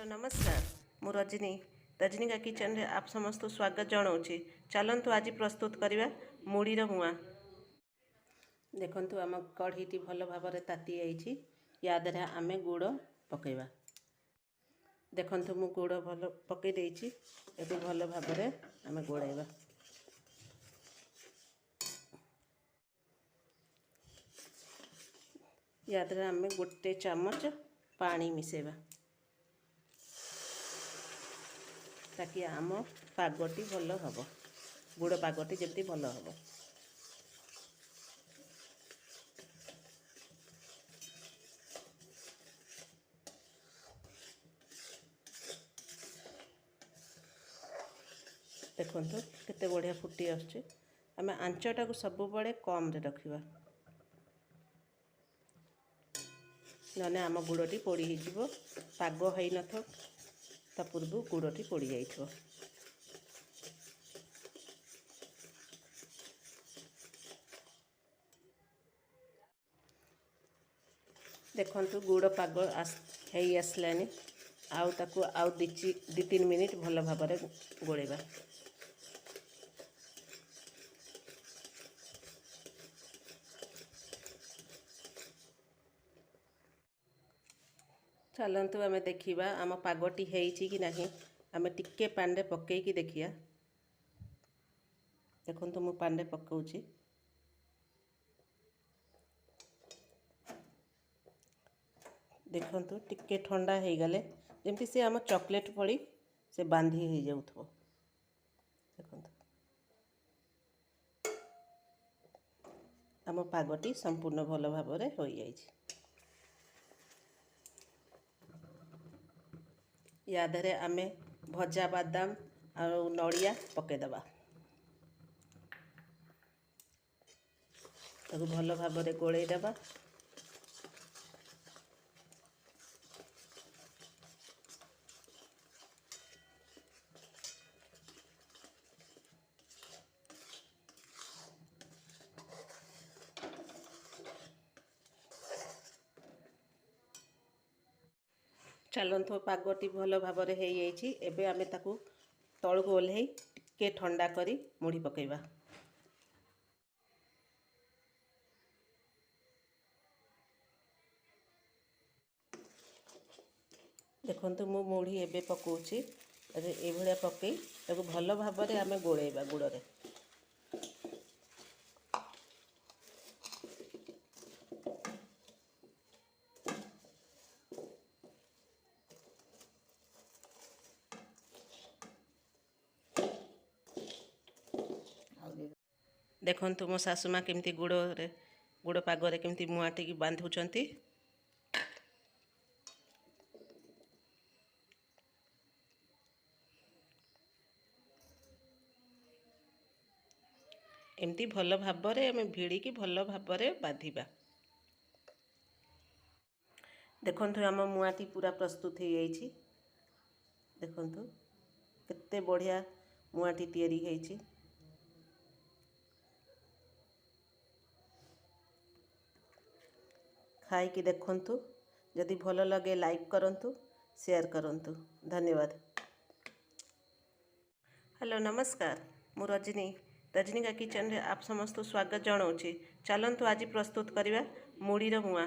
Hello नमस्कार मु रजनी रजनी का किचन रे आप समस्त स्वागत जनाऊँगी। चलतु आज प्रस्तुत करवा मुड़ीर मुआ। देखंतु आम कढ़ीटी भल भाव ताती जाइए। या द्वारा आम गुड़ पकेबा। देखंतु मु गुड़ भल पकई देइछि। एबे भल भाव आम गोड़ाइबा। या द्वारा आम गोटे चामच पानी मिसेबा ताकि आम पागटी भल हम गुड़ पागटी जमी भल हम। देखंतु केते बढ़िया फुटी आसुछि। आम आंचटा को सब बड़े कम रे रखिबा नने आम गुड़टी पोड़ी हिजिबो। पाग है न था ता पूर्व गुड़टी पोड़ी जाइथिबो। देखंतु गुड़ पाग है आसलानी। आउ ताकू आउ 2-3 मिनिट भल भाव गोड़ेबा। चलतु आम देखा आम पागटी है कि नहीं। आम टिके पानी पकईकी देखिया। देखंतु मु पानी पकाउछि। देखंतु टिके ठंडा हो गले जमती से आम चॉकलेट पड़ी से बांधी हो जाउथबो। देखंतु आम पागटी संपूर्ण भल भाव हो जाइछि। या द्वारा आम भजा बादाम और नड़िया पकईदबा। ताकू भल भाव गोलैदबा। चलतु पागटी भल भाव हो जाइए। एबे आमे ताकू तळକୁ ओल्हेई टिके ठंडा करी मुड़ी पकेबा। देखंतु मु मुड़ी एबे पकाउछि। ए भलिया पकई ताकू भल भाव आमे गोळेबा गुड़रे। देखंतु मो सासुमा केमती गुड़ पागरे केमती मुआटी की बांधुचंती। एमती भल भाव आम भिड़ी भल भाव बांधिबा। देखंतु आम मुआटी पूरा प्रस्तुत हो जाइए। देखंतु केते बढ़िया मुआटी तैयारी होइछि। खाई कि देखंतु। जदि भल लगे लाइक करंतु, शेयर करंतु। धन्यवाद। हेलो नमस्कार मु रजनी का किचन रे आप समस्त स्वागत जनाऊँगी। चलतु आज प्रस्तुत करवा मुड़ीर मुआ।